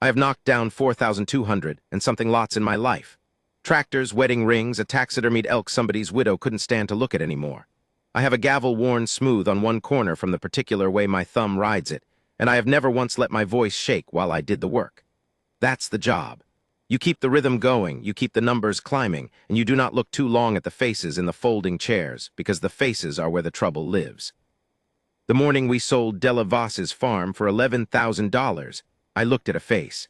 I have knocked down 4,200 and something lots in my life. Tractors, wedding rings, a taxidermied elk somebody's widow couldn't stand to look at anymore. I have a gavel worn smooth on one corner from the particular way my thumb rides it, and I have never once let my voice shake while I did the work. That's the job. You keep the rhythm going, you keep the numbers climbing, and you do not look too long at the faces in the folding chairs, because the faces are where the trouble lives. The morning we sold Della Voss's farm for $11,000, I looked at a face.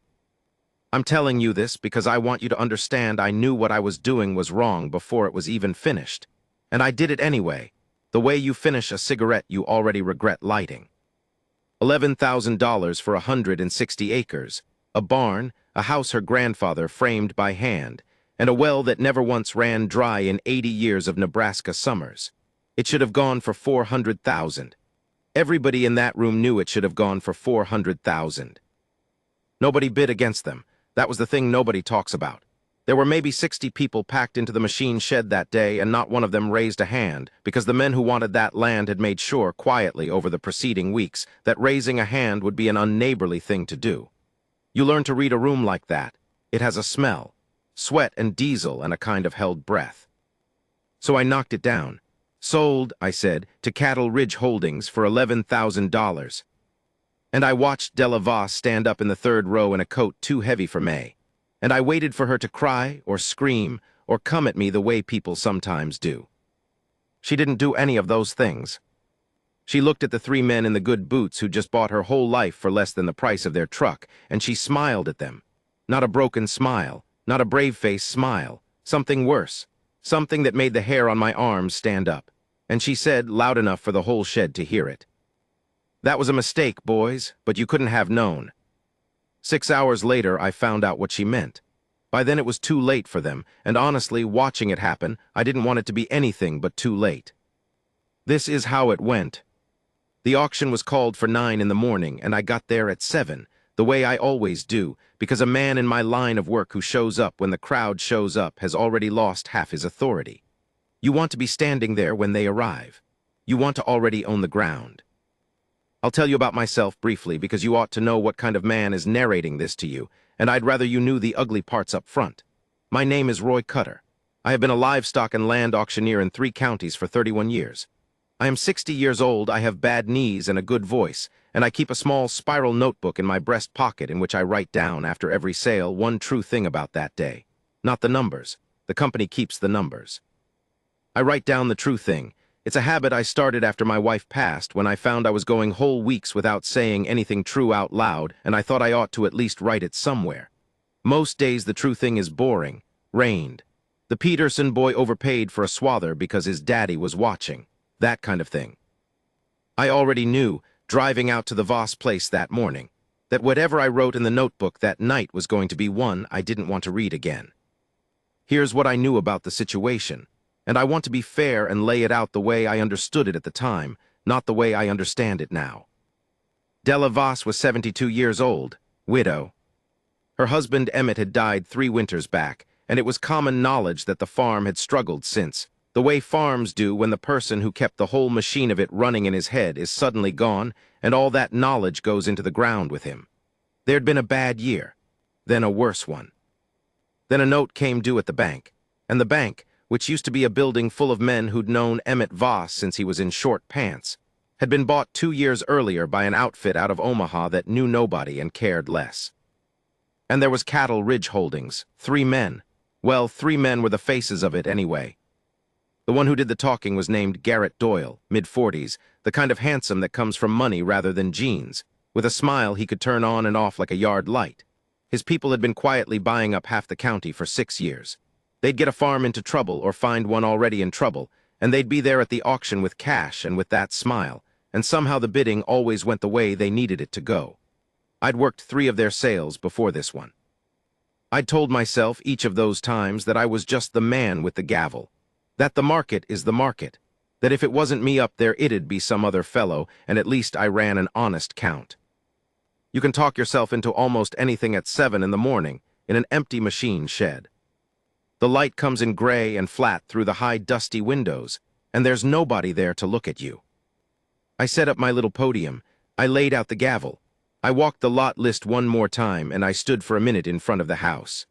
I'm telling you this because I want you to understand I knew what I was doing was wrong before it was even finished. And I did it anyway, the way you finish a cigarette you already regret lighting. $11,000 for 160 acres, a barn, a house her grandfather framed by hand, and a well that never once ran dry in 80 years of Nebraska summers. It should have gone for $400,000. Everybody in that room knew it should have gone for $400,000. Nobody bid against them. That was the thing nobody talks about. There were maybe 60 people packed into the machine shed that day, and not one of them raised a hand, because the men who wanted that land had made sure, quietly over the preceding weeks, that raising a hand would be an unneighborly thing to do. You learn to read a room like that. It has a smell, sweat and diesel and a kind of held breath. So I knocked it down. Sold, I said, to Cattle Ridge Holdings for $11,000. And I watched Della Voss stand up in the third row in a coat too heavy for May. And I waited for her to cry or scream or come at me the way people sometimes do. She didn't do any of those things. She looked at the three men in the good boots who just bought her whole life for less than the price of their truck, and she smiled at them. Not a broken smile, not a brave-faced smile, something worse, something that made the hair on my arms stand up. And she said, loud enough for the whole shed to hear it, "That was a mistake, boys, but you couldn't have known." 6 hours later, I found out what she meant. By then it was too late for them, and honestly, watching it happen, I didn't want it to be anything but too late. This is how it went. The auction was called for 9 in the morning, and I got there at 7, the way I always do, because a man in my line of work who shows up when the crowd shows up has already lost half his authority. You want to be standing there when they arrive. You want to already own the ground. I'll tell you about myself briefly because you ought to know what kind of man is narrating this to you, and I'd rather you knew the ugly parts up front. My name is Roy Cutter. I have been a livestock and land auctioneer in 3 counties for 31 years. I am 60 years old, I have bad knees and a good voice, and I keep a small spiral notebook in my breast pocket in which I write down after every sale one true thing about that day. Not the numbers. The company keeps the numbers. I write down the true thing. It's a habit I started after my wife passed, when I found I was going whole weeks without saying anything true out loud, and I thought I ought to at least write it somewhere. Most days the true thing is boring. Rained. The Peterson boy overpaid for a swather because his daddy was watching. That kind of thing. I already knew, driving out to the Voss place that morning, that whatever I wrote in the notebook that night was going to be one I didn't want to read again. Here's what I knew about the situation. And I want to be fair and lay it out the way I understood it at the time, not the way I understand it now. Della Voss was 72 years old, widow. Her husband Emmett had died 3 winters back, and it was common knowledge that the farm had struggled since, the way farms do when the person who kept the whole machine of it running in his head is suddenly gone, and all that knowledge goes into the ground with him. There'd been a bad year, then a worse one. Then a note came due at the bank, and the bank, which used to be a building full of men who'd known Emmett Voss since he was in short pants, had been bought 2 years earlier by an outfit out of Omaha that knew nobody and cared less. And there was Cattle Ridge Holdings, 3 men. Well, 3 men were the faces of it anyway. The one who did the talking was named Garrett Doyle, mid-40s, the kind of handsome that comes from money rather than genes. With a smile he could turn on and off like a yard light. His people had been quietly buying up half the county for 6 years. They'd get a farm into trouble or find one already in trouble, and they'd be there at the auction with cash and with that smile, and somehow the bidding always went the way they needed it to go. I'd worked 3 of their sales before this one. I'd told myself each of those times that I was just the man with the gavel, that the market is the market, that if it wasn't me up there it'd be some other fellow, and at least I ran an honest count. You can talk yourself into almost anything at 7 in the morning in an empty machine shed. The light comes in gray and flat through the high dusty windows, and there's nobody there to look at you. I set up my little podium. I laid out the gavel. I walked the lot list one more time, and I stood for a minute in front of the house.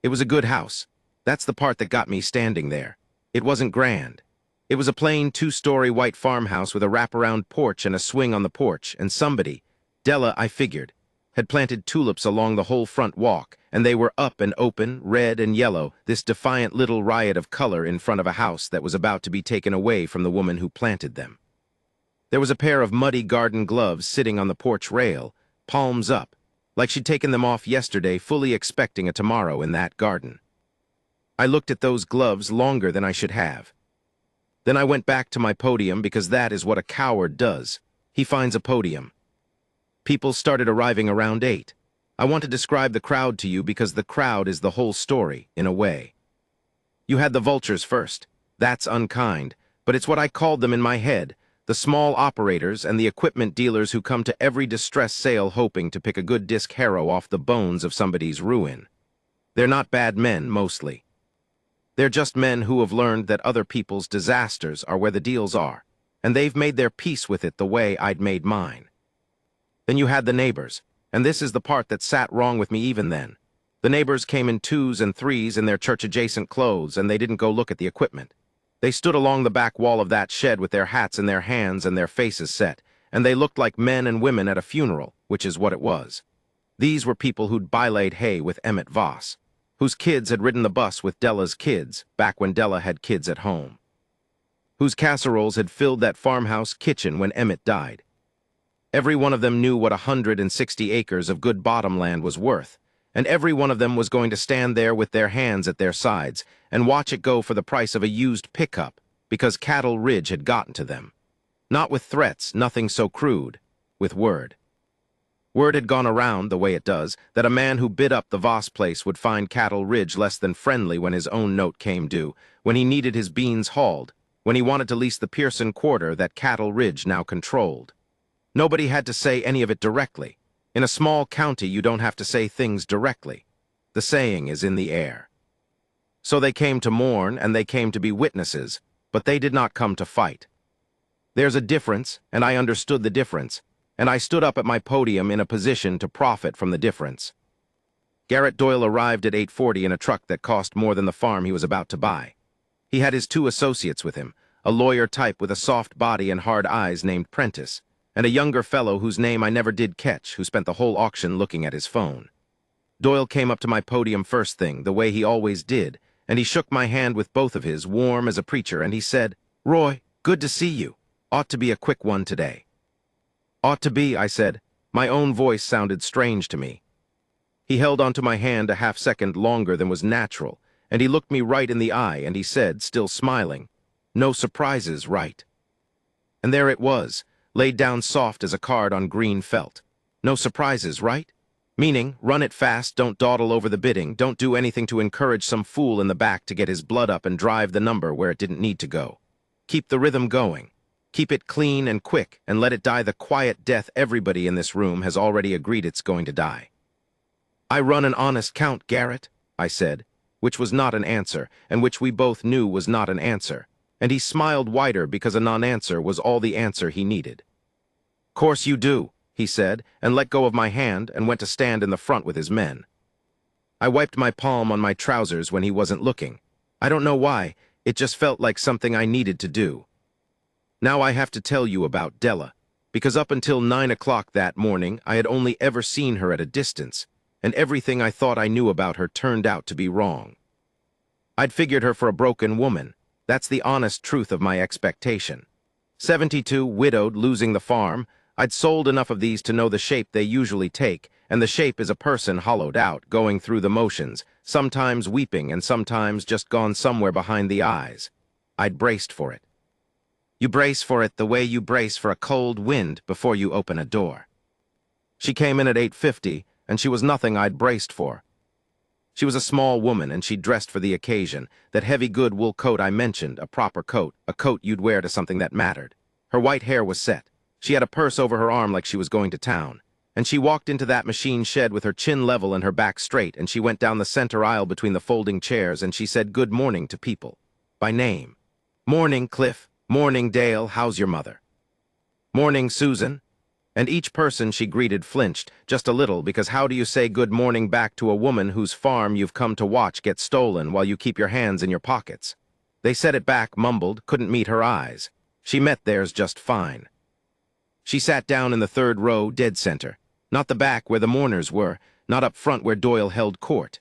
It was a good house. That's the part that got me standing there. It wasn't grand. It was a plain two-story white farmhouse with a wraparound porch and a swing on the porch, and somebody, Della, I figured, had planted tulips along the whole front walk, and they were up and open, red and yellow, this defiant little riot of color in front of a house that was about to be taken away from the woman who planted them. There was a pair of muddy garden gloves sitting on the porch rail, palms up, like she'd taken them off yesterday, fully expecting a tomorrow in that garden. I looked at those gloves longer than I should have. Then I went back to my podium, because that is what a coward does. He finds a podium. People started arriving around 8. I want to describe the crowd to you because the crowd is the whole story, in a way. You had the vultures first. That's unkind, but it's what I called them in my head. The small operators and the equipment dealers who come to every distress sale hoping to pick a good disc harrow off the bones of somebody's ruin. They're not bad men, mostly. They're just men who have learned that other people's disasters are where the deals are, and they've made their peace with it the way I'd made mine. Then you had the neighbors, and this is the part that sat wrong with me even then. The neighbors came in 2s and 3s in their church-adjacent clothes, and they didn't go look at the equipment. They stood along the back wall of that shed with their hats in their hands and their faces set, and they looked like men and women at a funeral, which is what it was. These were people who'd bylaid hay with Emmett Voss, whose kids had ridden the bus with Della's kids back when Della had kids at home, whose casseroles had filled that farmhouse kitchen when Emmett died. Every one of them knew what 160 acres of good bottomland was worth, and every one of them was going to stand there with their hands at their sides and watch it go for the price of a used pickup, because Cattle Ridge had gotten to them. Not with threats, nothing so crude, with word. Word had gone around, the way it does, that a man who bid up the Voss place would find Cattle Ridge less than friendly when his own note came due, when he needed his beans hauled, when he wanted to lease the Pearson Quarter that Cattle Ridge now controlled. Nobody had to say any of it directly. In a small county, you don't have to say things directly. The saying is in the air. So they came to mourn, and they came to be witnesses, but they did not come to fight. There's a difference, and I understood the difference, and I stood up at my podium in a position to profit from the difference. Garrett Doyle arrived at 8:40 in a truck that cost more than the farm he was about to buy. He had his 2 associates with him, a lawyer type with a soft body and hard eyes named Prentice, and a younger fellow whose name I never did catch, who spent the whole auction looking at his phone. Doyle came up to my podium first thing, the way he always did, and he shook my hand with both of his, warm as a preacher, and he said, "Roy, good to see you. Ought to be a quick one today." "Ought to be," I said. My own voice sounded strange to me. He held onto my hand a half-second longer than was natural, and he looked me right in the eye, and he said, still smiling, "No surprises, right?" And there it was, laid down soft as a card on green felt. No surprises, right? Meaning, run it fast, don't dawdle over the bidding, don't do anything to encourage some fool in the back to get his blood up and drive the number where it didn't need to go. Keep the rhythm going. Keep it clean and quick, and let it die the quiet death everybody in this room has already agreed it's going to die. "I run an honest count, Garrett," I said, which was not an answer, and which we both knew was not an answer, and he smiled wider because a non-answer was all the answer he needed. "Course you do," he said, and let go of my hand and went to stand in the front with his men. I wiped my palm on my trousers when he wasn't looking. I don't know why, it just felt like something I needed to do. Now I have to tell you about Della, because up until 9 o'clock that morning I had only ever seen her at a distance, and everything I thought I knew about her turned out to be wrong. I'd figured her for a broken woman. That's the honest truth of my expectation. 72, widowed, losing the farm. I'd sold enough of these to know the shape they usually take, and the shape is a person hollowed out, going through the motions, sometimes weeping and sometimes just gone somewhere behind the eyes. I'd braced for it. You brace for it the way you brace for a cold wind before you open a door. She came in at 8:50, and she was nothing I'd braced for. She was a small woman, and she dressed for the occasion, that heavy good wool coat I mentioned, a proper coat, a coat you'd wear to something that mattered. Her white hair was set. She had a purse over her arm like she was going to town. And she walked into that machine shed with her chin level and her back straight, and she went down the center aisle between the folding chairs, and she said good morning to people. By name. "Morning, Cliff. Morning, Dale. How's your mother?" "Morning, Susan." And each person she greeted flinched, just a little, because how do you say good morning back to a woman whose farm you've come to watch get stolen while you keep your hands in your pockets? They said it back, mumbled, couldn't meet her eyes. She met theirs just fine. She sat down in the third row, dead center. Not the back where the mourners were, not up front where Doyle held court.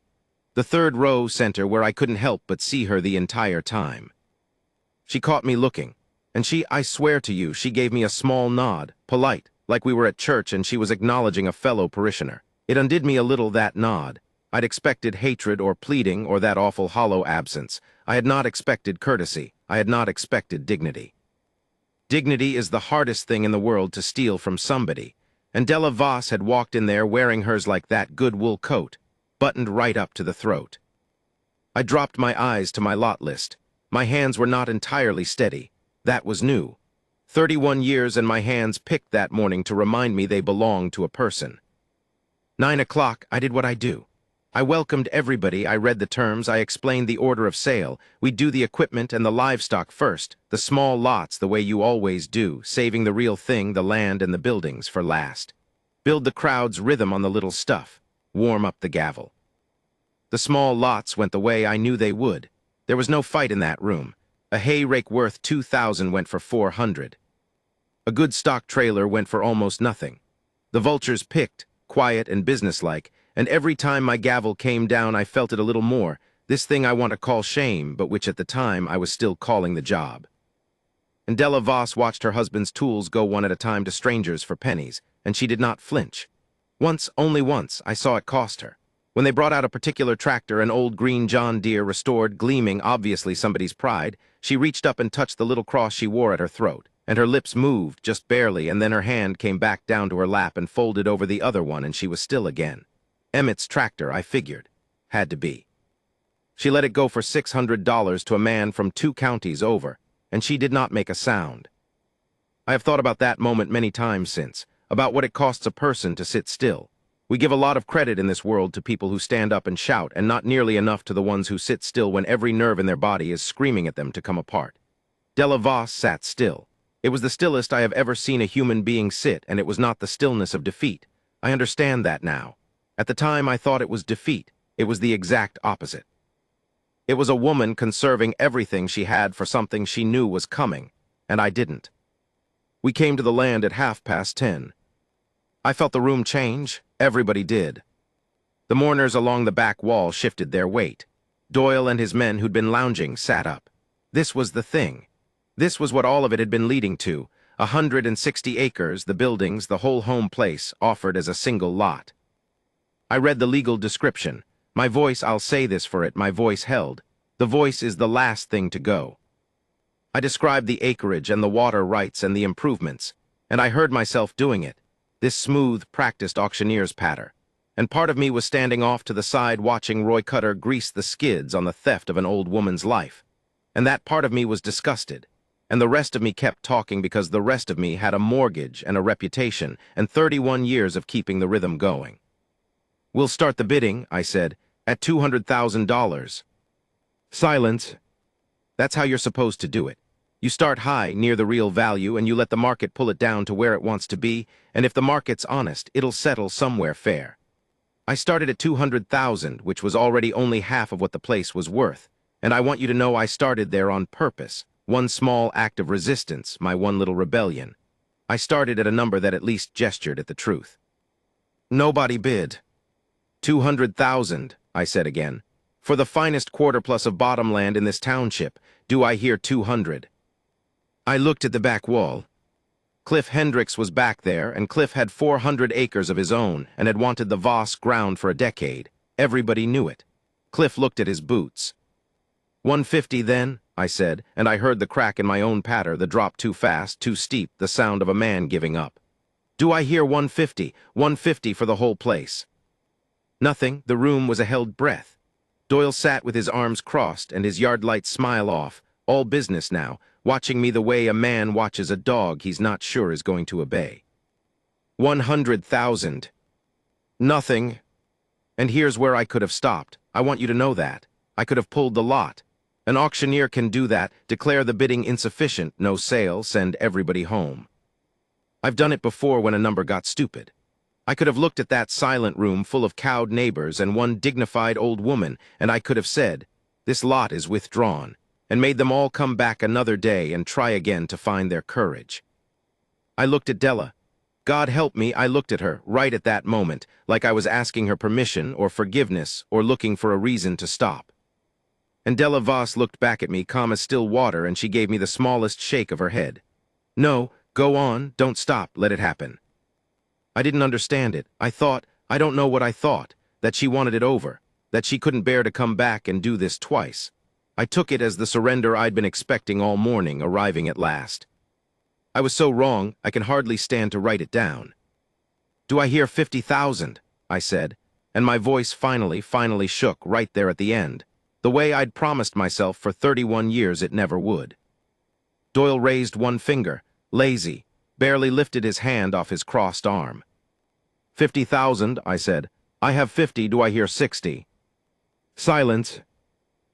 The third row center where I couldn't help but see her the entire time. She caught me looking, and I swear to you, she gave me a small nod, polite, like we were at church and she was acknowledging a fellow parishioner. It undid me a little, that nod. I'd expected hatred or pleading or that awful hollow absence. I had not expected courtesy. I had not expected dignity. Dignity is the hardest thing in the world to steal from somebody, and Della Voss had walked in there wearing hers like that good wool coat, buttoned right up to the throat. I dropped my eyes to my lot list. My hands were not entirely steady. That was new. 31 years and my hands picked that morning to remind me they belonged to a person. 9 o'clock, I did what I do. I welcomed everybody, I read the terms, I explained the order of sale. We'd do the equipment and the livestock first, the small lots the way you always do, saving the real thing, the land and the buildings, for last. Build the crowd's rhythm on the little stuff. Warm up the gavel. The small lots went the way I knew they would. There was no fight in that room. A hay rake worth $2,000 went for $400. A good stock trailer went for almost nothing. The vultures picked, quiet and businesslike, and every time my gavel came down I felt it a little more, this thing I want to call shame, but which at the time I was still calling the job. And Della Voss watched her husband's tools go one at a time to strangers for pennies, and she did not flinch. Once, only once, I saw it cost her. When they brought out a particular tractor, an old green John Deere, restored, gleaming, obviously somebody's pride, she reached up and touched the little cross she wore at her throat, and her lips moved, just barely, and then her hand came back down to her lap and folded over the other one, and she was still again. Emmett's tractor, I figured. Had to be. She let it go for $600 to a man from 2 counties over, and she did not make a sound. I have thought about that moment many times since, about what it costs a person to sit still. We give a lot of credit in this world to people who stand up and shout, and not nearly enough to the ones who sit still when every nerve in their body is screaming at them to come apart. Della Voss sat still. It was the stillest I have ever seen a human being sit, and it was not the stillness of defeat. I understand that now. At the time, I thought it was defeat. It was the exact opposite. It was a woman conserving everything she had for something she knew was coming, and I didn't. We came to the land at 10:30. I felt the room change. Everybody did. The mourners along the back wall shifted their weight. Doyle and his men who'd been lounging sat up. This was the thing. This was what all of it had been leading to. 160 acres, the buildings, the whole home place, offered as a single lot. I read the legal description. My voice, I'll say this for it, my voice held. The voice is the last thing to go. I described the acreage and the water rights and the improvements, and I heard myself doing it, this smooth, practiced auctioneer's patter. And part of me was standing off to the side watching Roy Cutter grease the skids on the theft of an old woman's life. And that part of me was disgusted. And the rest of me kept talking because the rest of me had a mortgage and a reputation and 31 years of keeping the rhythm going. We'll start the bidding, I said, at $200,000. Silence. That's how you're supposed to do it. You start high, near the real value, and you let the market pull it down to where it wants to be, and if the market's honest, it'll settle somewhere fair. I started at $200,000, which was already only half of what the place was worth, and I want you to know I started there on purpose, one small act of resistance, my one little rebellion. I started at a number that at least gestured at the truth. Nobody bid. 200,000, I said again. For the finest quarter plus of bottomland in this township, do I hear 200? I looked at the back wall. Cliff Hendricks was back there, and Cliff had 400 acres of his own and had wanted the Voss ground for a decade. Everybody knew it. Cliff looked at his boots. 150 then, I said, and I heard the crack in my own patter, the drop too fast, too steep, the sound of a man giving up. Do I hear 150? 150 for the whole place. Nothing. The room was a held breath. Doyle sat with his arms crossed and his yard-light smile off, all business now, watching me the way a man watches a dog he's not sure is going to obey. 100,000. Nothing. And here's where I could have stopped. I want you to know that. I could have pulled the lot. An auctioneer can do that, declare the bidding insufficient, no sale, send everybody home. I've done it before when a number got stupid. I could have looked at that silent room full of cowed neighbors and one dignified old woman, and I could have said, "This lot is withdrawn," and made them all come back another day and try again to find their courage. I looked at Della. God help me, I looked at her, right at that moment, like I was asking her permission or forgiveness or looking for a reason to stop. And Della Voss looked back at me, calm as still water, and she gave me the smallest shake of her head. "No, go on, don't stop, let it happen." I didn't understand it. I don't know what I thought, that she wanted it over, that she couldn't bear to come back and do this twice. I took it as the surrender I'd been expecting all morning, arriving at last. I was so wrong, I can hardly stand to write it down. "Do I hear 50,000? I said, and my voice finally shook right there at the end, the way I'd promised myself for 31 years it never would. Doyle raised one finger, lazy, barely lifted his hand off his crossed arm. 50,000, I said. "I have 50, do I hear 60? Silence.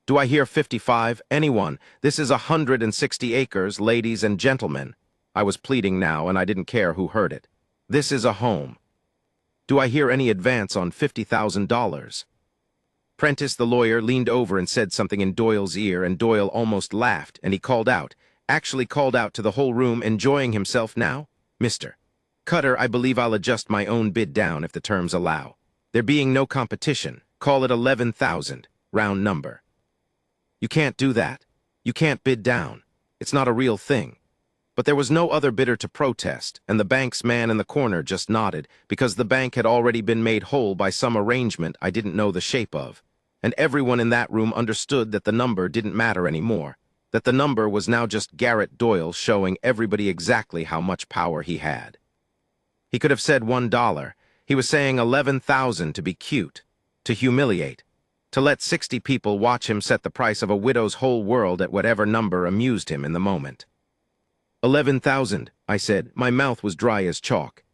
"Do I hear 55? Anyone? This is 160 acres, ladies and gentlemen." I was pleading now, and I didn't care who heard it. "This is a home. Do I hear any advance on $50,000? Prentice, the lawyer, leaned over and said something in Doyle's ear, and Doyle almost laughed, and he actually called out to the whole room, enjoying himself now, "Mr. Cutter, I believe I'll adjust my own bid down if the terms allow. There being no competition, call it 11,000, round number." "You can't do that. You can't bid down. It's not a real thing." But there was no other bidder to protest, and the bank's man in the corner just nodded, because the bank had already been made whole by some arrangement I didn't know the shape of, and everyone in that room understood that the number didn't matter anymore, that the number was now just Garrett Doyle showing everybody exactly how much power he had. He could have said $1. He was saying 11,000 to be cute, to humiliate, to let 60 people watch him set the price of a widow's whole world at whatever number amused him in the moment. 11,000, I said. My mouth was dry as chalk.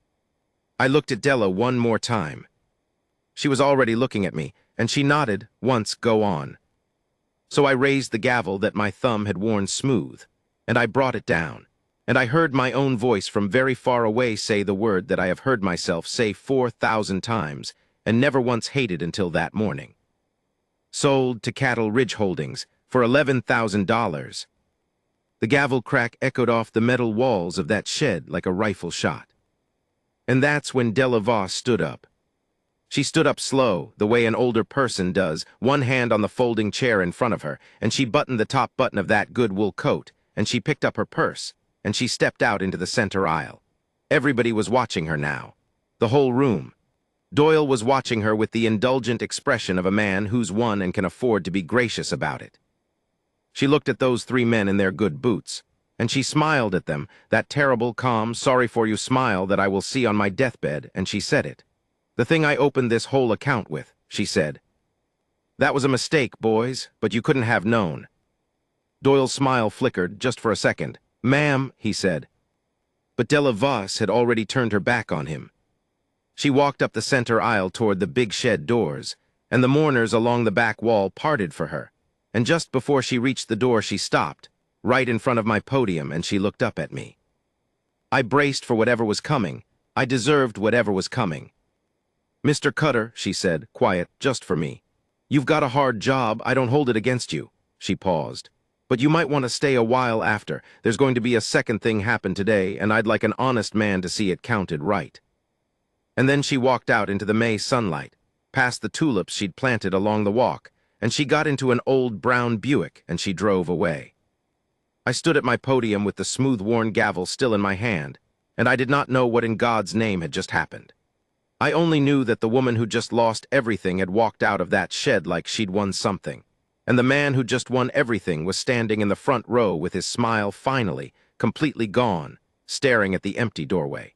I looked at Della one more time. She was already looking at me, and she nodded once, "Go on." So I raised the gavel that my thumb had worn smooth, and I brought it down, and I heard my own voice from very far away say the word that I have heard myself say 4,000 times and never once hated until that morning. "Sold to Cattle Ridge Holdings for $11,000. The gavel crack echoed off the metal walls of that shed like a rifle shot. And that's when Della Voss stood up. She stood up slow, the way an older person does, one hand on the folding chair in front of her, and she buttoned the top button of that good wool coat, and she picked up her purse, and she stepped out into the center aisle. Everybody was watching her now. The whole room. Doyle was watching her with the indulgent expression of a man who's won and can afford to be gracious about it. She looked at those three men in their good boots, and she smiled at them, that terrible, calm, sorry-for-you smile that I will see on my deathbed, and she said it. "The thing I opened this whole account with," she said. "That was a mistake, boys, but you couldn't have known." Doyle's smile flickered just for a second. "Ma'am," he said. But Della Voss had already turned her back on him. She walked up the center aisle toward the big shed doors, and the mourners along the back wall parted for her. And just before she reached the door, she stopped, right in front of my podium, and she looked up at me. I braced for whatever was coming. I deserved whatever was coming. "Mr. Cutter," she said, quiet, just for me. "You've got a hard job. I don't hold it against you." She paused. "But you might want to stay a while after. There's going to be a second thing happen today, and I'd like an honest man to see it counted right." And then she walked out into the May sunlight, past the tulips she'd planted along the walk, and she got into an old brown Buick, and she drove away. I stood at my podium with the smooth-worn gavel still in my hand, and I did not know what in God's name had just happened. I only knew that the woman who just lost everything had walked out of that shed like she'd won something, and the man who just won everything was standing in the front row with his smile finally, completely gone, staring at the empty doorway.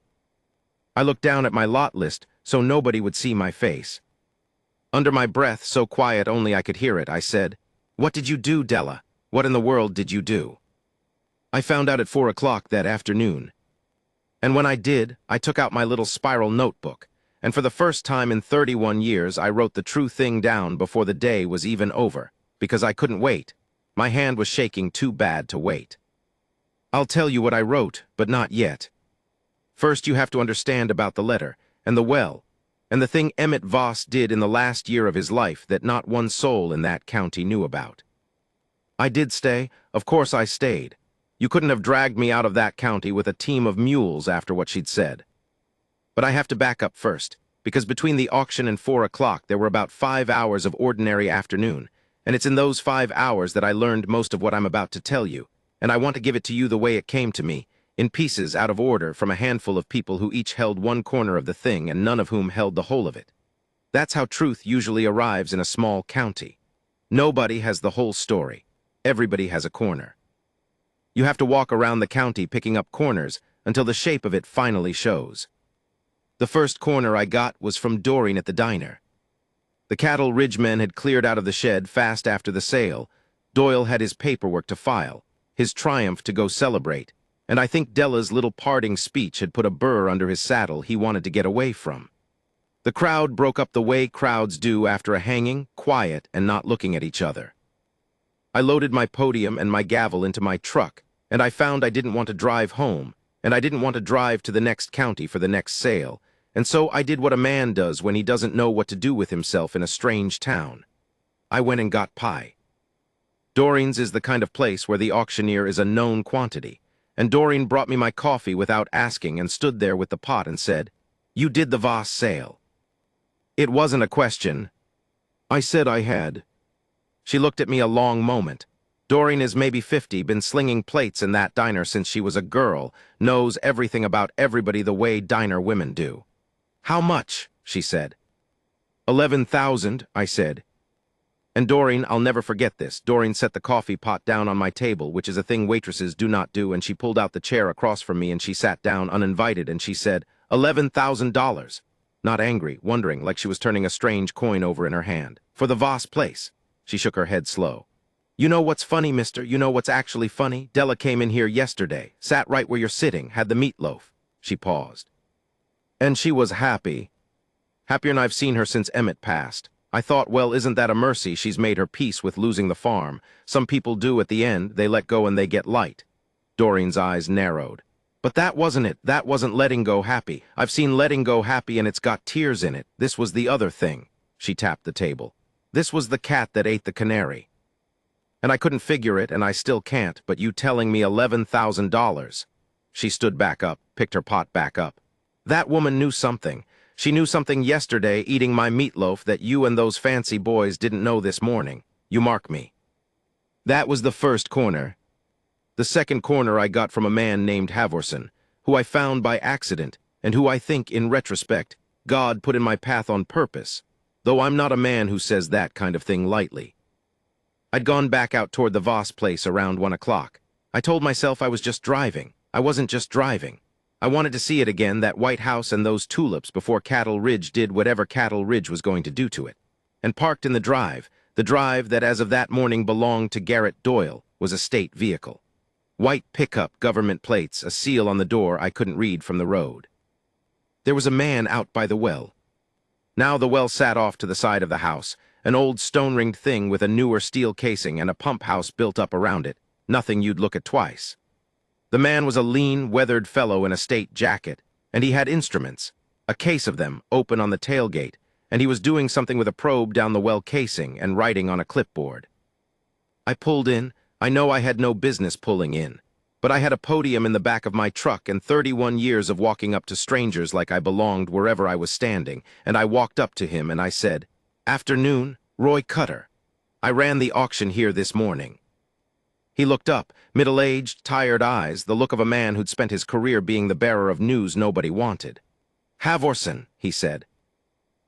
I looked down at my lot list so nobody would see my face. Under my breath, so quiet only I could hear it, I said, "What did you do, Della? What in the world did you do?" I found out at 4 o'clock that afternoon. And when I did, I took out my little spiral notebook, and for the first time in 31 years I wrote the true thing down before the day was even over, because I couldn't wait. My hand was shaking too bad to wait. I'll tell you what I wrote, but not yet. First, you have to understand about the letter, and the well, and the thing Emmett Voss did in the last year of his life that not one soul in that county knew about. I did stay. Of course I stayed. You couldn't have dragged me out of that county with a team of mules after what she'd said. But I have to back up first, because between the auction and 4 o'clock there were about 5 hours of ordinary afternoon, and it's in those 5 hours that I learned most of what I'm about to tell you, and I want to give it to you the way it came to me, in pieces out of order from a handful of people who each held one corner of the thing and none of whom held the whole of it. That's how truth usually arrives in a small county. Nobody has the whole story. Everybody has a corner. You have to walk around the county picking up corners until the shape of it finally shows. The first corner I got was from Doreen at the diner. The Cattle Ridge men had cleared out of the shed fast after the sale. Doyle had his paperwork to file, his triumph to go celebrate, and I think Della's little parting speech had put a burr under his saddle he wanted to get away from. The crowd broke up the way crowds do after a hanging, quiet, and not looking at each other. I loaded my podium and my gavel into my truck, and I found I didn't want to drive home, and I didn't want to drive to the next county for the next sale, and so I did what a man does when he doesn't know what to do with himself in a strange town. I went and got pie. Doreen's is the kind of place where the auctioneer is a known quantity, and Doreen brought me my coffee without asking and stood there with the pot and said, "You did the Voss sale." It wasn't a question. I said I had. She looked at me a long moment. Doreen is maybe 50, been slinging plates in that diner since she was a girl, knows everything about everybody the way diner women do. "How much?" she said. 11,000, I said. And Doreen, I'll never forget this, Doreen set the coffee pot down on my table, which is a thing waitresses do not do, and she pulled out the chair across from me and she sat down uninvited and she said, $11,000. Not angry, wondering, like she was turning a strange coin over in her hand. "For the Voss place." She shook her head slow. "You know what's funny, mister? You know what's actually funny? Della came in here yesterday, sat right where you're sitting, had the meatloaf." She paused. "And she was happy. Happier'n I've seen her since Emmett passed. I thought, well, isn't that a mercy she's made her peace with losing the farm? Some people do at the end, they let go and they get light." Doreen's eyes narrowed. "But that wasn't it. That wasn't letting go happy. I've seen letting go happy and it's got tears in it. This was the other thing." She tapped the table. "This was the cat that ate the canary. And I couldn't figure it, and I still can't, but you telling me $11,000. She stood back up, picked her pot back up. "That woman knew something. She knew something yesterday eating my meatloaf that you and those fancy boys didn't know this morning. You mark me." That was the first corner. The second corner I got from a man named Havorson, who I found by accident, and who I think, in retrospect, God put in my path on purpose, though I'm not a man who says that kind of thing lightly. I'd gone back out toward the Voss place around 1 o'clock. I told myself I was just driving. I wasn't just driving. I wanted to see it again, that White House and those tulips, before Cattle Ridge did whatever Cattle Ridge was going to do to it. And parked in the drive that as of that morning belonged to Garrett Doyle, was a state vehicle. White pickup, government plates, a seal on the door I couldn't read from the road. There was a man out by the well. Now the well sat off to the side of the house, an old stone-ringed thing with a newer steel casing and a pump house built up around it, nothing you'd look at twice. The man was a lean, weathered fellow in a state jacket, and he had instruments, a case of them, open on the tailgate, and he was doing something with a probe down the well casing and writing on a clipboard. I pulled in. I know I had no business pulling in, but I had a podium in the back of my truck and 31 years of walking up to strangers like I belonged wherever I was standing, and I walked up to him and I said, "Afternoon, Roy Cutter. I ran the auction here this morning." He looked up, middle-aged, tired eyes, the look of a man who'd spent his career being the bearer of news nobody wanted. "Havorson," he said.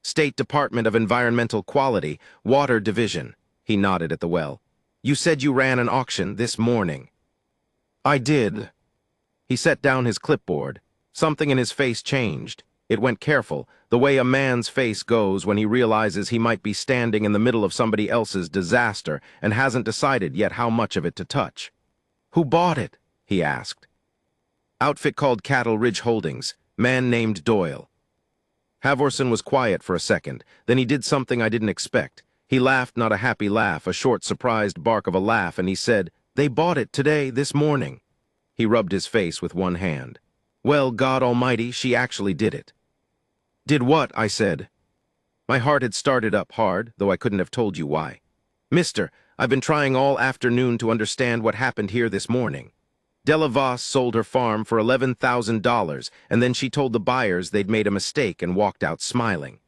"State Department of Environmental Quality, Water Division." He nodded at the well. "You said you ran an auction this morning." "I did." He set down his clipboard. Something in his face changed. It went careful, the way a man's face goes when he realizes he might be standing in the middle of somebody else's disaster and hasn't decided yet how much of it to touch. "Who bought it?" he asked. "Outfit called Cattle Ridge Holdings, man named Doyle." Havorson was quiet for a second, then he did something I didn't expect. He laughed, not a happy laugh, a short, surprised bark of a laugh, and he said, "They bought it today, this morning." He rubbed his face with one hand. Well, God Almighty, she actually did it. Did what? I said. My heart had started up hard, though I couldn't have told you why. Mister, I've been trying all afternoon to understand what happened here this morning. Della Voss sold her farm for $11,000, and then she told the buyers they'd made a mistake and walked out smiling.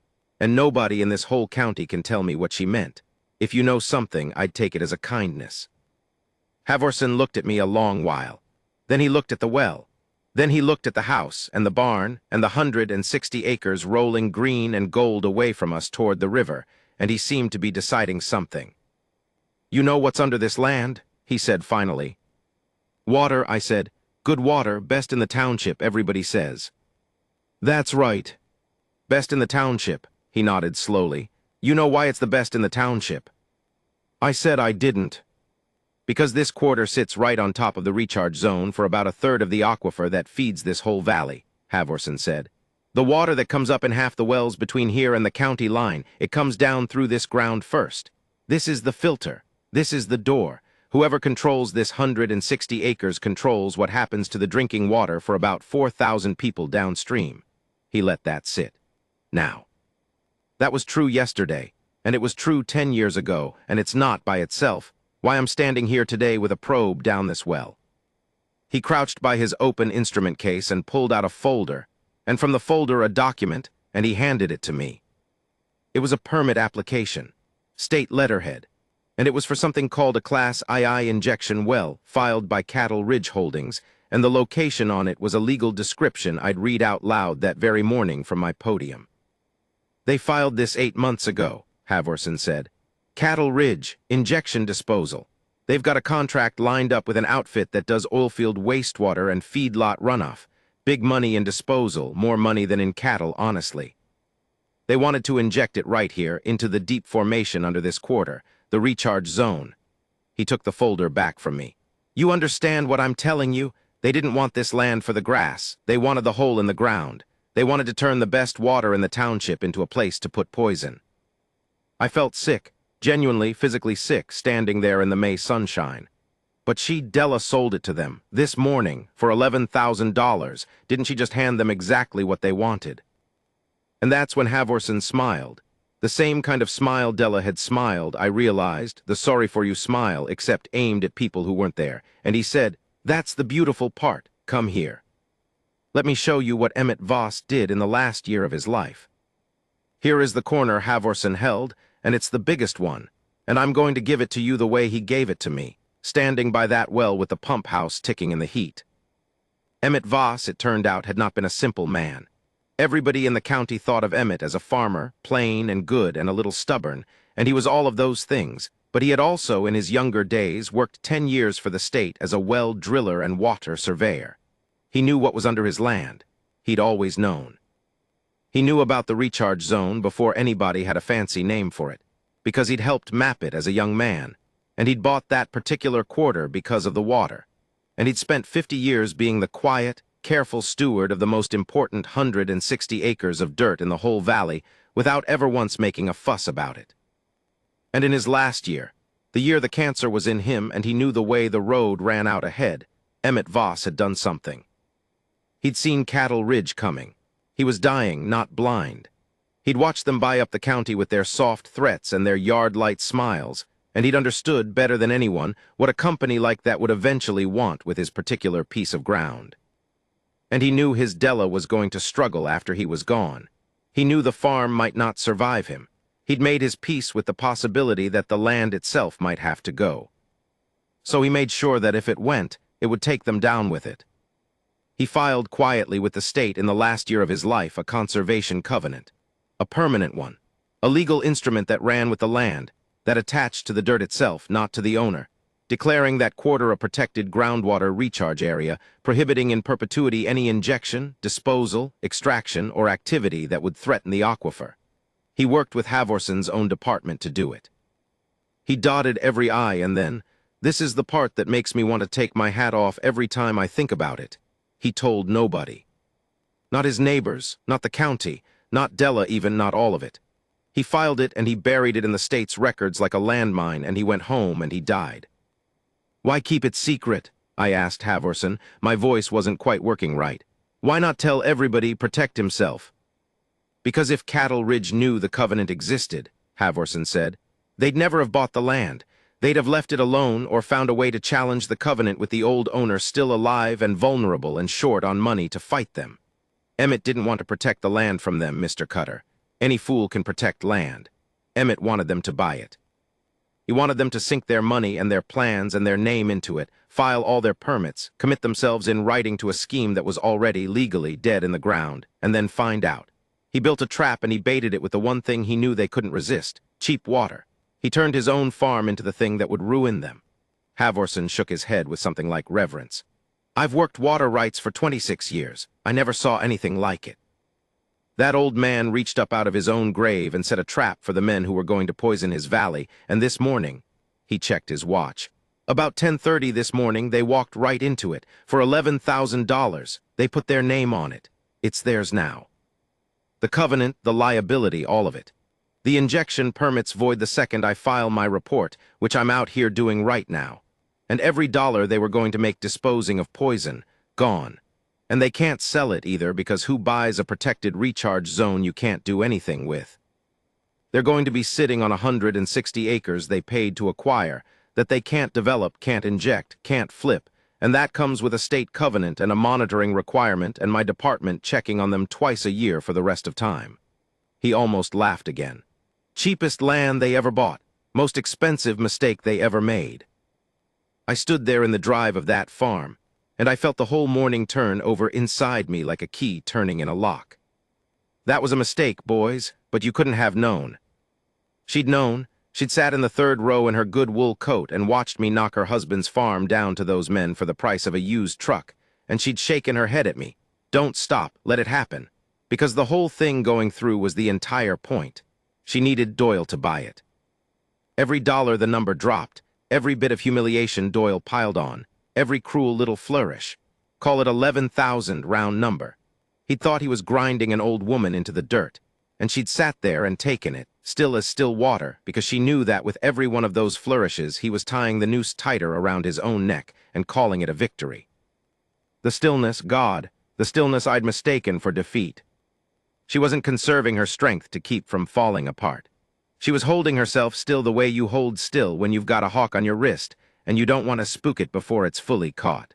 And nobody in this whole county can tell me what she meant. If you know something, I'd take it as a kindness. Halvorson looked at me a long while. Then he looked at the well. Then he looked at the house and the barn and the 160 acres rolling green and gold away from us toward the river, and he seemed to be deciding something. You know what's under this land? He said finally. Water, I said. Good water, best in the township, everybody says. That's right. Best in the township, he nodded slowly. You know why it's the best in the township? I said I didn't. Because this quarter sits right on top of the recharge zone for about a third of the aquifer that feeds this whole valley, Halvorson said. The water that comes up in half the wells between here and the county line, it comes down through this ground first. This is the filter. This is the door. Whoever controls this 160 acres controls what happens to the drinking water for about 4,000 people downstream. He let that sit. Now. That was true yesterday, and it was true 10 years ago, and it's not by itself why I'm standing here today with a probe down this well. He crouched by his open instrument case and pulled out a folder, and from the folder a document, and he handed it to me. It was a permit application, state letterhead, and it was for something called a Class II injection well, filed by Cattle Ridge Holdings, and the location on it was a legal description I'd read out loud that very morning from my podium. They filed this 8 months ago, Halvorson said. Cattle Ridge, injection disposal. They've got a contract lined up with an outfit that does oilfield wastewater and feedlot runoff. Big money in disposal, more money than in cattle, honestly. They wanted to inject it right here, into the deep formation under this quarter, the recharge zone. He took the folder back from me. You understand what I'm telling you? They didn't want this land for the grass. They wanted the hole in the ground. They wanted to turn the best water in the township into a place to put poison. I felt sick. Genuinely, physically sick, standing there in the May sunshine. But Della sold it to them, this morning, for $11,000. Didn't she just hand them exactly what they wanted? And that's when Halvorson smiled. The same kind of smile Della had smiled, I realized, the sorry-for-you smile, except aimed at people who weren't there. And he said, that's the beautiful part. Come here. Let me show you what Emmett Voss did in the last year of his life. Here is the corner Halvorson held, and it's the biggest one, and I'm going to give it to you the way he gave it to me, standing by that well with the pump house ticking in the heat. Emmett Voss, it turned out, had not been a simple man. Everybody in the county thought of Emmett as a farmer, plain and good and a little stubborn, and he was all of those things, but he had also, in his younger days, worked 10 years for the state as a well driller and water surveyor. He knew what was under his land. He'd always known. He knew about the recharge zone before anybody had a fancy name for it, because he'd helped map it as a young man, and he'd bought that particular quarter because of the water, and he'd spent 50 years being the quiet, careful steward of the most important 160 acres of dirt in the whole valley without ever once making a fuss about it. And in his last year, the year the cancer was in him and he knew the way the road ran out ahead, Emmett Voss had done something. He'd seen Cattle Ridge coming. He was dying, not blind. He'd watched them buy up the county with their soft threats and their yard-light smiles, and he'd understood better than anyone what a company like that would eventually want with his particular piece of ground. And he knew his Della was going to struggle after he was gone. He knew the farm might not survive him. He'd made his peace with the possibility that the land itself might have to go. So he made sure that if it went, it would take them down with it. He filed quietly with the state in the last year of his life a conservation covenant, a permanent one, a legal instrument that ran with the land, that attached to the dirt itself, not to the owner, declaring that quarter a protected groundwater recharge area, prohibiting in perpetuity any injection, disposal, extraction, or activity that would threaten the aquifer. He worked with Halvorson's own department to do it. He dotted every I, and then, this is the part that makes me want to take my hat off every time I think about it. He told nobody. Not his neighbors, not the county, not Della even, not all of it. He filed it and he buried it in the state's records like a landmine, and he went home and he died. Why keep it secret? I asked Halvorson. My voice wasn't quite working right. Why not tell everybody protect himself? Because if Cattle Ridge knew the covenant existed, Halvorson said, they'd never have bought the land. They'd have left it alone or found a way to challenge the covenant with the old owner still alive and vulnerable and short on money to fight them. Emmett didn't want to protect the land from them, Mr. Cutter. Any fool can protect land. Emmett wanted them to buy it. He wanted them to sink their money and their plans and their name into it, file all their permits, commit themselves in writing to a scheme that was already legally dead in the ground, and then find out. He built a trap and he baited it with the one thing he knew they couldn't resist, cheap water. He turned his own farm into the thing that would ruin them. Halvorson shook his head with something like reverence. I've worked water rights for 26 years. I never saw anything like it. That old man reached up out of his own grave and set a trap for the men who were going to poison his valley, and this morning, he checked his watch. About 10:30 this morning, they walked right into it. For $11,000, they put their name on it. It's theirs now. The covenant, the liability, all of it. The injection permits void the second I file my report, which I'm out here doing right now. And every dollar they were going to make disposing of poison, gone. And they can't sell it either because who buys a protected recharge zone you can't do anything with? They're going to be sitting on 160 acres they paid to acquire, that they can't develop, can't inject, can't flip, and that comes with a state covenant and a monitoring requirement and my department checking on them twice a year for the rest of time. He almost laughed again. Cheapest land they ever bought, most expensive mistake they ever made. I stood there in the drive of that farm, and I felt the whole morning turn over inside me like a key turning in a lock. That was a mistake, boys, but you couldn't have known. She'd known. She'd sat in the third row in her good wool coat and watched me knock her husband's farm down to those men for the price of a used truck, and she'd shaken her head at me. Don't stop, let it happen. Because the whole thing going through was the entire point. She needed Doyle to buy it. Every dollar the number dropped, every bit of humiliation Doyle piled on, every cruel little flourish. Call it 11,000 round number. He'd thought he was grinding an old woman into the dirt, and she'd sat there and taken it, still as still water, because she knew that with every one of those flourishes he was tying the noose tighter around his own neck and calling it a victory. The stillness, God, the stillness I'd mistaken for defeat. She wasn't conserving her strength to keep from falling apart. She was holding herself still the way you hold still when you've got a hawk on your wrist, and you don't want to spook it before it's fully caught.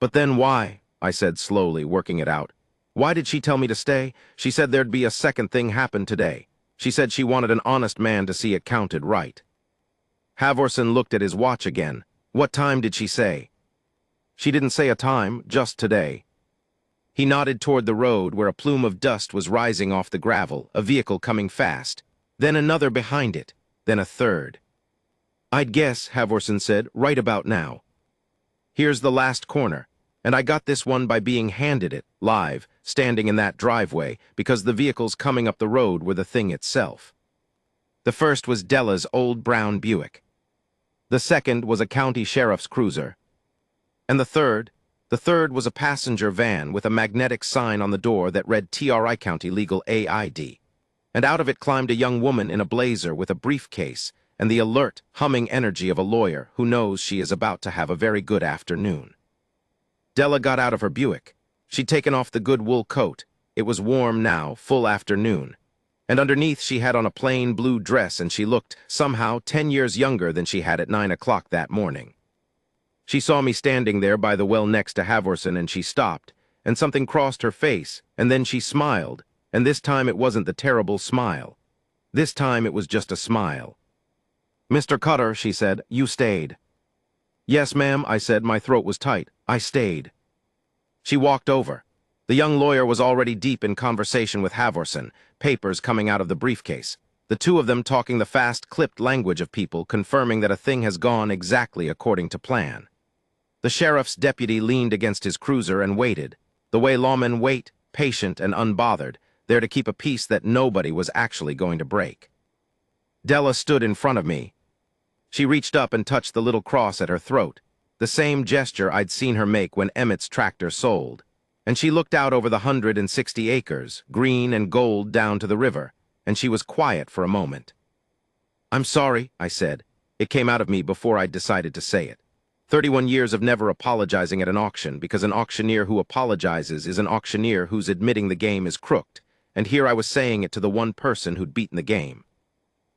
But then why? I said slowly, working it out. Why did she tell me to stay? She said there'd be a second thing happen today. She said she wanted an honest man to see it counted right. Halvorson looked at his watch again. What time did she say? She didn't say a time, just today. He nodded toward the road where a plume of dust was rising off the gravel, a vehicle coming fast. Then another behind it, then a third. I'd guess, Halvorson said, right about now. Here's the last corner, and I got this one by being handed it, live, standing in that driveway, because the vehicles coming up the road were the thing itself. The first was Della's old brown Buick. The second was a county sheriff's cruiser. And the third was a passenger van with a magnetic sign on the door that read TRI County Legal AID. And out of it climbed a young woman in a blazer with a briefcase and the alert, humming energy of a lawyer who knows she is about to have a very good afternoon. Della got out of her Buick. She'd taken off the good wool coat. It was warm now, full afternoon. And underneath she had on a plain blue dress and she looked, somehow, 10 years younger than she had at 9 o'clock that morning. She saw me standing there by the well next to Halvorson and she stopped, and something crossed her face, and then she smiled, and this time it wasn't the terrible smile. This time it was just a smile. Mr. Cutter, she said, you stayed. Yes, ma'am, I said, my throat was tight. I stayed. She walked over. The young lawyer was already deep in conversation with Halvorson, papers coming out of the briefcase. The two of them talking the fast, clipped language of people, confirming that a thing has gone exactly according to plan. The sheriff's deputy leaned against his cruiser and waited, the way lawmen wait, patient and unbothered, there to keep a peace that nobody was actually going to break. Della stood in front of me. She reached up and touched the little cross at her throat, the same gesture I'd seen her make when Emmett's tractor sold. And she looked out over the 160 acres, green and gold down to the river, and she was quiet for a moment. I'm sorry, I said. It came out of me before I'd decided to say it. 31 years of never apologizing at an auction, because an auctioneer who apologizes is an auctioneer who's admitting the game is crooked, and here I was saying it to the one person who'd beaten the game.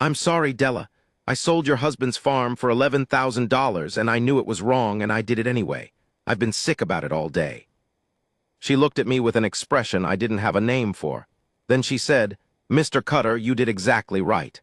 "I'm sorry, Della. I sold your husband's farm for $11,000, and I knew it was wrong, and I did it anyway. I've been sick about it all day." She looked at me with an expression I didn't have a name for. Then she said, "Mr. Cutter, you did exactly right.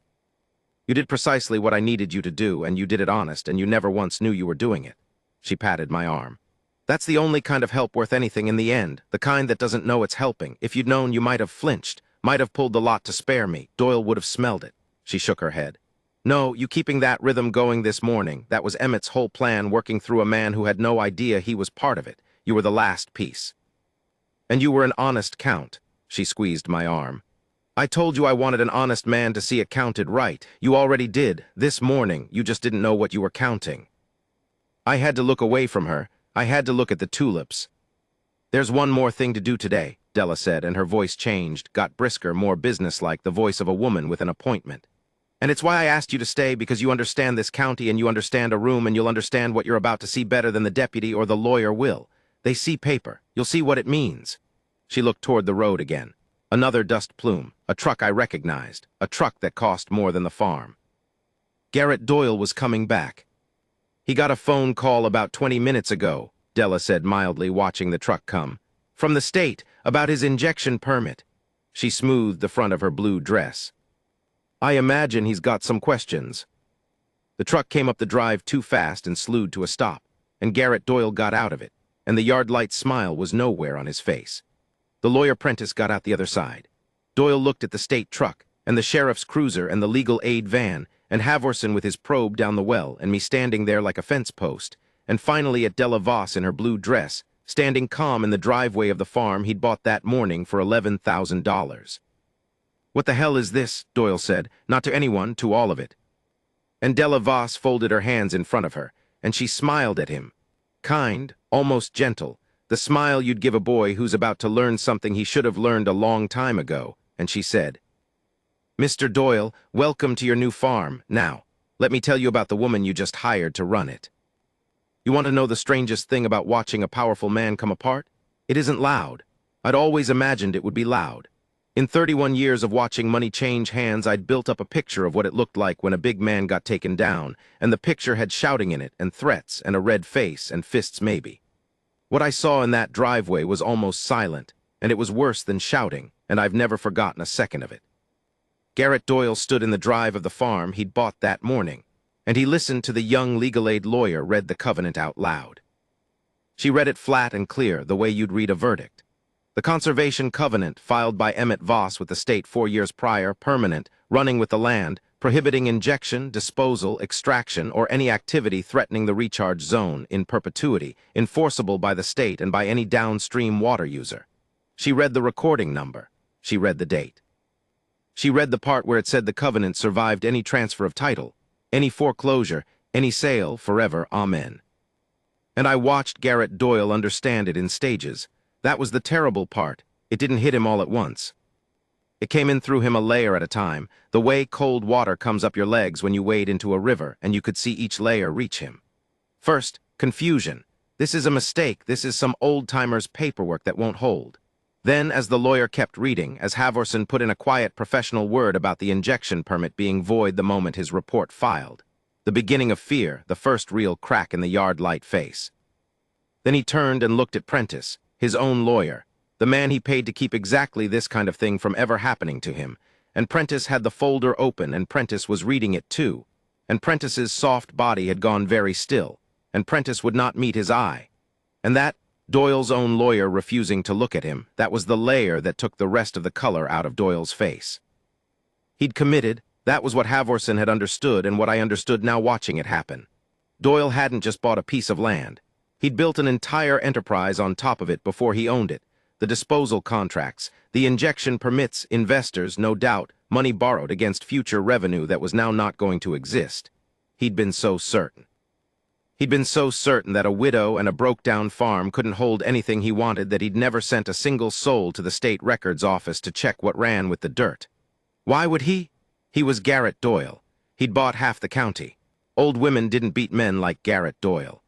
You did precisely what I needed you to do, and you did it honest, and you never once knew you were doing it." She patted my arm. "That's the only kind of help worth anything in the end, the kind that doesn't know it's helping. If you'd known, you might have flinched, might have pulled the lot to spare me. Doyle would have smelled it." She shook her head. "No, you keeping that rhythm going this morning, that was Emmett's whole plan, working through a man who had no idea he was part of it. You were the last piece. And you were an honest count." She squeezed my arm. "I told you I wanted an honest man to see it counted right. You already did. This morning, you just didn't know what you were counting." I had to look away from her. I had to look at the tulips. "There's one more thing to do today," Della said, and her voice changed, got brisker, more businesslike, the voice of a woman with an appointment. "And it's why I asked you to stay, because you understand this county and you understand a room and you'll understand what you're about to see better than the deputy or the lawyer will. They see paper. You'll see what it means." She looked toward the road again. Another dust plume, a truck I recognized, a truck that cost more than the farm. Garrett Doyle was coming back. "He got a phone call about 20 minutes ago," Della said mildly, watching the truck come. "From the state, about his injection permit." She smoothed the front of her blue dress. "I imagine he's got some questions." The truck came up the drive too fast and slewed to a stop, and Garrett Doyle got out of it, and the yard-light smile was nowhere on his face. The lawyer Prentice got out the other side. Doyle looked at the state truck, and the sheriff's cruiser, and the legal aid van, and Havorson with his probe down the well, and me standing there like a fence post, and finally at Della Voss in her blue dress, standing calm in the driveway of the farm he'd bought that morning for $11,000. "What the hell is this?" Doyle said, not to anyone, to all of it. And Della Voss folded her hands in front of her, and she smiled at him. Kind, almost gentle, the smile you'd give a boy who's about to learn something he should have learned a long time ago, and she said, "Mr. Doyle, welcome to your new farm. Now, let me tell you about the woman you just hired to run it. You want to know the strangest thing about watching a powerful man come apart? It isn't loud. I'd always imagined it would be loud. In 31 years of watching money change hands, I'd built up a picture of what it looked like when a big man got taken down, and the picture had shouting in it, and threats, and a red face, and fists maybe. What I saw in that driveway was almost silent, and it was worse than shouting, and I've never forgotten a second of it. Garrett Doyle stood in the drive of the farm he'd bought that morning, and he listened to the young legal aid lawyer read the covenant out loud. She read it flat and clear, the way you'd read a verdict. The conservation covenant, filed by Emmett Voss with the state 4 years prior, permanent, running with the land, prohibiting injection, disposal, extraction, or any activity threatening the recharge zone, in perpetuity, enforceable by the state and by any downstream water user. She read the recording number. She read the date. She read the part where it said the covenant survived any transfer of title, any foreclosure, any sale, forever, amen. And I watched Garrett Doyle understand it in stages. That was the terrible part. It didn't hit him all at once. It came in through him a layer at a time, the way cold water comes up your legs when you wade into a river, and you could see each layer reach him. First, confusion. This is a mistake. This is some old-timer's paperwork that won't hold. Then, as the lawyer kept reading, as Havorson put in a quiet professional word about the injection permit being void the moment his report filed. The beginning of fear, the first real crack in the yard-light face. Then he turned and looked at Prentice, his own lawyer, the man he paid to keep exactly this kind of thing from ever happening to him. And Prentice had the folder open, and Prentice was reading it too. And Prentice's soft body had gone very still, and Prentice would not meet his eye. And that, Doyle's own lawyer refusing to look at him, that was the layer that took the rest of the color out of Doyle's face. He'd committed. That was what Havorson had understood, and what I understood now watching it happen. Doyle hadn't just bought a piece of land. He'd built an entire enterprise on top of it before he owned it. The disposal contracts, the injection permits, investors, no doubt, money borrowed against future revenue that was now not going to exist. He'd been so certain. He'd been so certain that a widow and a broke-down farm couldn't hold anything he wanted that he'd never sent a single soul to the state records office to check what ran with the dirt. Why would he? He was Garrett Doyle. He'd bought half the county. Old women didn't beat men like Garrett Doyle.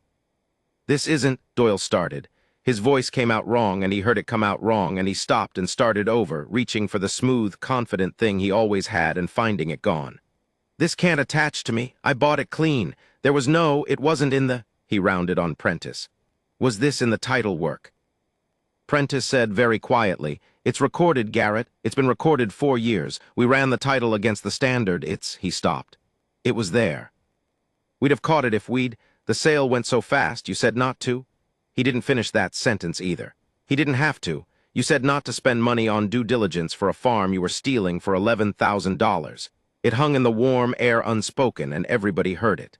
"This isn't," Doyle started. His voice came out wrong, and he heard it come out wrong, and he stopped and started over, reaching for the smooth, confident thing he always had and finding it gone. "This can't attach to me. I bought it clean. It wasn't in the—" He rounded on Prentice. "Was this in the title work?" Prentice said very quietly, "It's recorded, Garrett. It's been recorded 4 years. We ran the title against the standard. He stopped. "It was there. We'd have caught it if the sale went so fast. You said not to." He didn't finish that sentence either. "He didn't have to. You said not to spend money on due diligence for a farm you were stealing for $11,000. It hung in the warm air unspoken, and everybody heard it."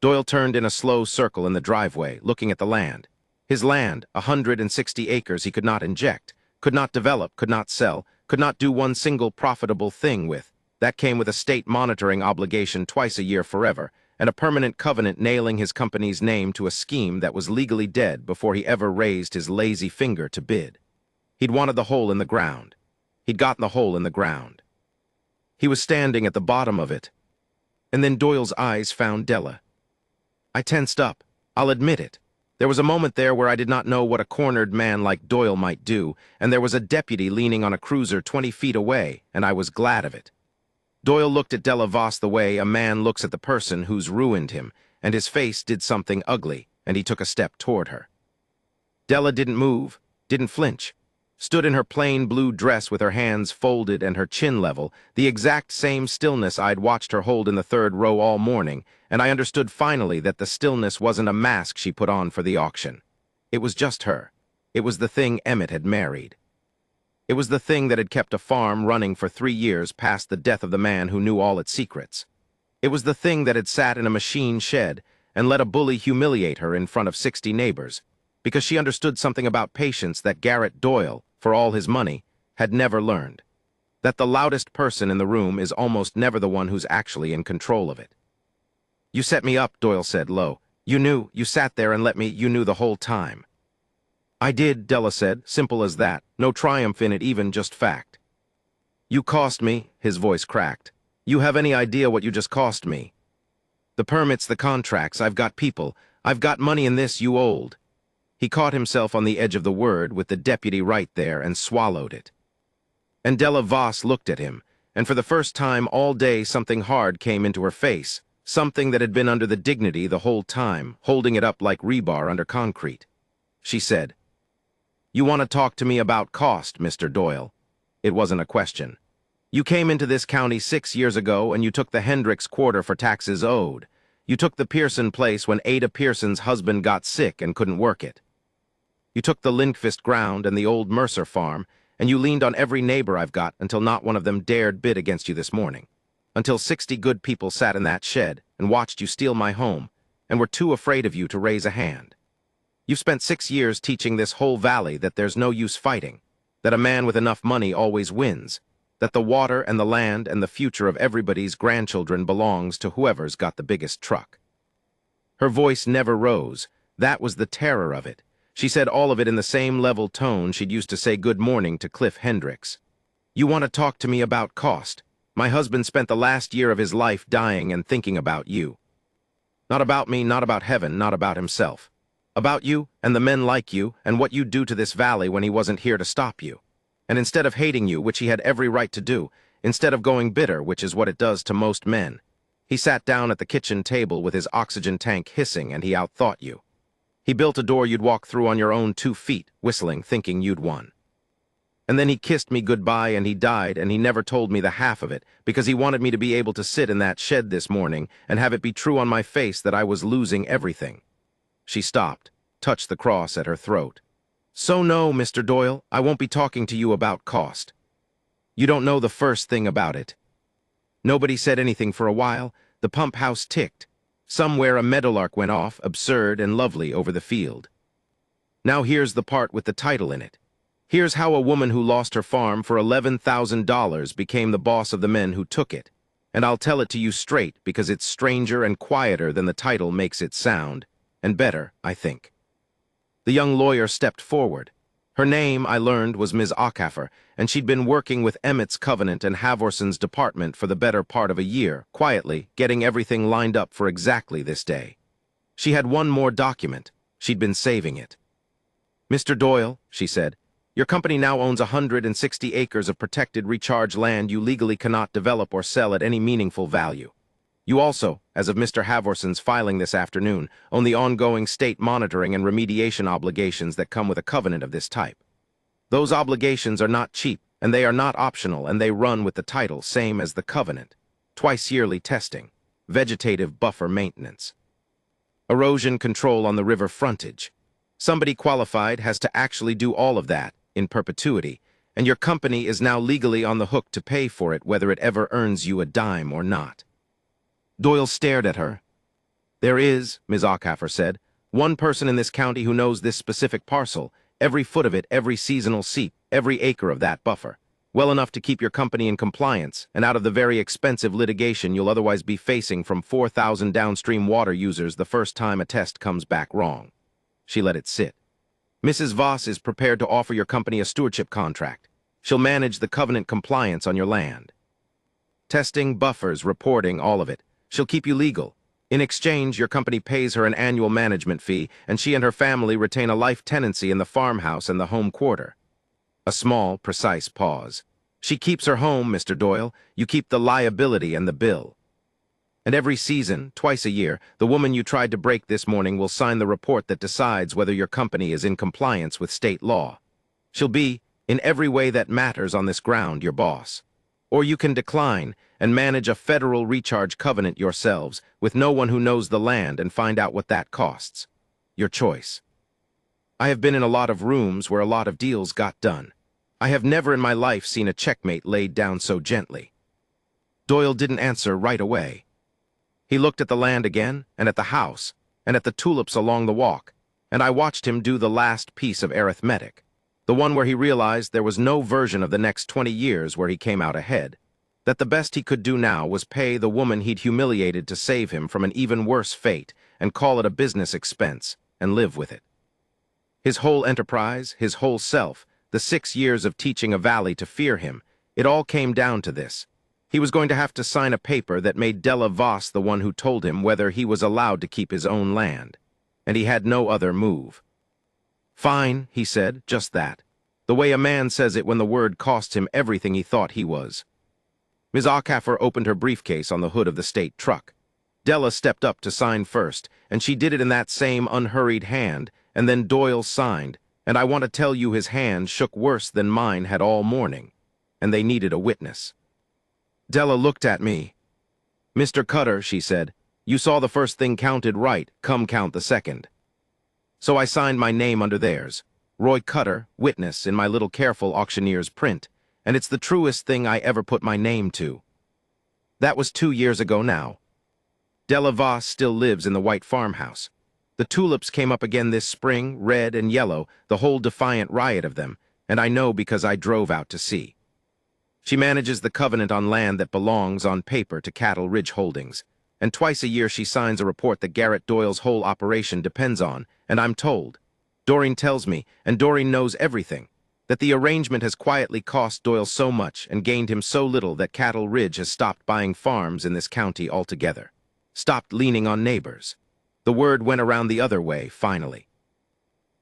Doyle turned in a slow circle in the driveway, looking at the land. His land, 160 acres he could not inject, could not develop, could not sell, could not do one single profitable thing with. That came with a state monitoring obligation twice a year forever, and a permanent covenant nailing his company's name to a scheme that was legally dead before he ever raised his lazy finger to bid. He'd wanted the hole in the ground. He'd gotten the hole in the ground. He was standing at the bottom of it. And then Doyle's eyes found Della. I tensed up. I'll admit it. There was a moment there where I did not know what a cornered man like Doyle might do, and there was a deputy leaning on a cruiser 20 feet away, and I was glad of it. Doyle looked at Della Voss the way a man looks at the person who's ruined him, and his face did something ugly, and he took a step toward her. Della didn't move, didn't flinch, stood in her plain blue dress with her hands folded and her chin level, the exact same stillness I'd watched her hold in the third row all morning, and I understood finally that the stillness wasn't a mask she put on for the auction. It was just her. It was the thing Emmett had married. It was the thing that had kept a farm running for 3 years past the death of the man who knew all its secrets. It was the thing that had sat in a machine shed and let a bully humiliate her in front of 60 neighbors, because she understood something about patience that Garrett Doyle, for all his money, had never learned. That the loudest person in the room is almost never the one who's actually in control of it. "You set me up," Doyle said low. You sat there and you knew the whole time." "I did," Della said, simple as that, no triumph in it, even just fact. "You cost me," his voice cracked. "You have any idea what you just cost me? The permits, the contracts, I've got people, I've got money in this, you old." He caught himself on the edge of the word with the deputy right there and swallowed it. And Della Voss looked at him, and for the first time all day something hard came into her face, something that had been under the dignity the whole time, holding it up like rebar under concrete. She said, "You want to talk to me about cost, Mr. Doyle?" It wasn't a question. "You came into this county 6 years ago and you took the Hendricks quarter for taxes owed. You took the Pearson place when Ada Pearson's husband got sick and couldn't work it. You took the Lindqvist ground and the old Mercer farm, and you leaned on every neighbor I've got until not one of them dared bid against you this morning. Until 60 good people sat in that shed and watched you steal my home and were too afraid of you to raise a hand. You've spent 6 years teaching this whole valley that there's no use fighting, that a man with enough money always wins, that the water and the land and the future of everybody's grandchildren belongs to whoever's got the biggest truck." Her voice never rose. That was the terror of it. She said all of it in the same level tone she'd used to say good morning to Cliff Hendricks. "You want to talk to me about cost? My husband spent the last year of his life dying and thinking about you. Not about me, not about heaven, not about himself. About you and the men like you and what you'd do to this valley when he wasn't here to stop you. And instead of hating you, which he had every right to do, instead of going bitter, which is what it does to most men, he sat down at the kitchen table with his oxygen tank hissing and he outthought you. He built a door you'd walk through on your own 2 feet, whistling, thinking you'd won. And then he kissed me goodbye and he died, and he never told me the half of it because he wanted me to be able to sit in that shed this morning and have it be true on my face that I was losing everything." She stopped, touched the cross at her throat. "So no, Mr. Doyle, I won't be talking to you about cost. You don't know the first thing about it. Nobody said anything for a while. The pump house ticked. Somewhere a meadowlark went off, absurd and lovely, over the field. Now here's the part with the title in it. Here's how a woman who lost her farm for $11,000 became the boss of the men who took it. And I'll tell it to you straight because it's stranger and quieter than the title makes it sound, and better, I think." The young lawyer stepped forward. Her name, I learned, was Ms. Ackhaffer, and she'd been working with Emmett's Covenant and Havorson's department for the better part of a year, quietly, getting everything lined up for exactly this day. She had one more document, She'd been saving it. "Mr. Doyle," she said, "your company now owns 160 acres of protected recharge land you legally cannot develop or sell at any meaningful value. You also, as of Mr. Havorson's filing this afternoon, own the ongoing state monitoring and remediation obligations that come with a covenant of this type. Those obligations are not cheap, and they are not optional, and they run with the title, same as the covenant. Twice-yearly testing, vegetative buffer maintenance, erosion control on the river frontage. Somebody qualified has to actually do all of that in perpetuity, and your company is now legally on the hook to pay for it whether it ever earns you a dime or not." Doyle stared at her. "There is," Ms. Ackhaffer said, "one person in this county who knows this specific parcel, every foot of it, every seasonal seep, every acre of that buffer, well enough to keep your company in compliance and out of the very expensive litigation you'll otherwise be facing from 4,000 downstream water users the first time a test comes back wrong." She let it sit. "Mrs. Voss is prepared to offer your company a stewardship contract. She'll manage the covenant compliance on your land. Testing, buffers, reporting, all of it. She'll keep you legal. In exchange, your company pays her an annual management fee, and she and her family retain a life tenancy in the farmhouse and the home quarter." A small, precise pause. "She keeps her home, Mr. Doyle. You keep the liability and the bill. And every season, twice a year, the woman you tried to break this morning will sign the report that decides whether your company is in compliance with state law. She'll be, in every way that matters on this ground, your boss. Or you can decline and manage a federal recharge covenant yourselves with no one who knows the land and find out what that costs. Your choice. I have been in a lot of rooms where a lot of deals got done. I have never in my life seen a checkmate laid down so gently." Doyle didn't answer right away. He looked at the land again, and at the house, and at the tulips along the walk, and I watched him do the last piece of arithmetic, the one where he realized there was no version of the next 20 years where he came out ahead, that the best he could do now was pay the woman he'd humiliated to save him from an even worse fate and call it a business expense and live with it. His whole enterprise, his whole self, the 6 years of teaching a valley to fear him, it all came down to this. He was going to have to sign a paper that made Della Voss the one who told him whether he was allowed to keep his own land, and he had no other move. "Fine," he said, "just that. The way a man says it when the word costs him everything he thought he was." Ms. Ackhaffer opened her briefcase on the hood of the state truck. Della stepped up to sign first, and she did it in that same unhurried hand, and then Doyle signed, and I want to tell you his hand shook worse than mine had all morning, and they needed a witness. Della looked at me. "Mr. Cutter," she said, "you saw the first thing counted right, come count the second." So I signed my name under theirs, Roy Cutter, witness, in my little careful auctioneer's print, and it's the truest thing I ever put my name to. That was 2 years ago now. Della Voss still lives in the white farmhouse. The tulips came up again this spring, red and yellow, the whole defiant riot of them, and I know because I drove out to see. She manages the covenant on land that belongs on paper to Cattle Ridge Holdings, and twice a year she signs a report that Garrett Doyle's whole operation depends on, and I'm told. Doreen tells me, and Doreen knows everything, that the arrangement has quietly cost Doyle so much and gained him so little that Cattle Ridge has stopped buying farms in this county altogether. Stopped leaning on neighbors. The word went around the other way, finally.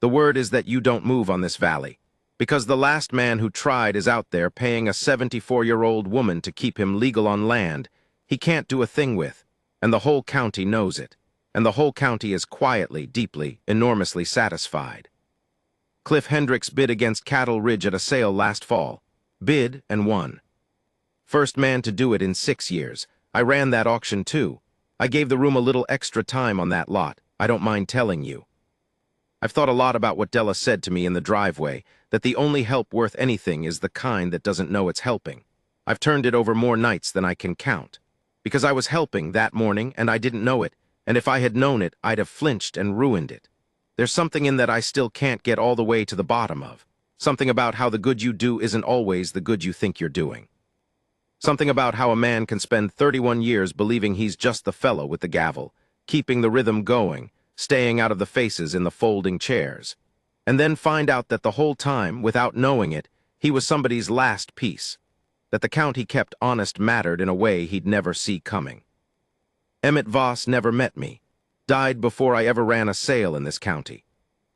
The word is that you don't move on this valley, because the last man who tried is out there paying a 74-year-old woman to keep him legal on land he can't do a thing with, and the whole county knows it, and the whole county is quietly, deeply, enormously satisfied. Cliff Hendricks bid against Cattle Ridge at a sale last fall. Bid and won. First man to do it in 6 years. I ran that auction too. I gave the room a little extra time on that lot, I don't mind telling you. I've thought a lot about what Della said to me in the driveway, that the only help worth anything is the kind that doesn't know it's helping. I've turned it over more nights than I can count. Because I was helping that morning and I didn't know it, and if I had known it, I'd have flinched and ruined it. There's something in that I still can't get all the way to the bottom of. Something about how the good you do isn't always the good you think you're doing. Something about how a man can spend 31 years believing he's just the fellow with the gavel, keeping the rhythm going, staying out of the faces in the folding chairs, and then find out that the whole time, without knowing it, he was somebody's last piece, that the count he kept honest mattered in a way he'd never see coming. Emmett Voss never met me, died before I ever ran a sale in this county,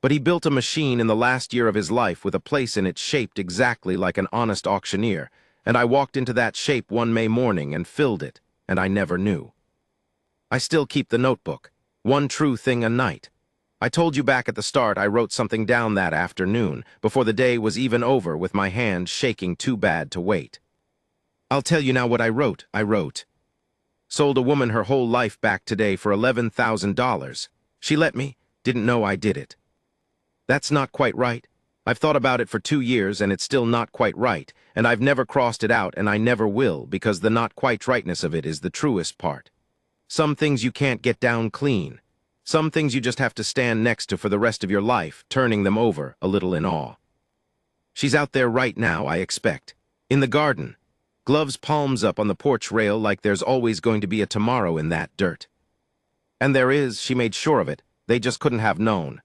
But he built a machine in the last year of his life with a place in it shaped exactly like an honest auctioneer, and I walked into that shape one May morning and filled it, and I never knew. I still keep the notebook. One true thing a night. I told you back at the start I wrote something down that afternoon, before the day was even over, with my hand shaking too bad to wait. I'll tell you now what I wrote. I wrote, "Sold a woman her whole life back today for $11,000. She let me, didn't know I did it." That's not quite right. I've thought about it for 2 years and it's still not quite right, and I've never crossed it out and I never will, because the not quite rightness of it is the truest part. Some things you can't get down clean. Some things you just have to stand next to for the rest of your life, turning them over a little in awe. She's out there right now, I expect. In the garden. Gloves palms up on the porch rail like there's always going to be a tomorrow in that dirt. And there is, she made sure of it, they just couldn't have known.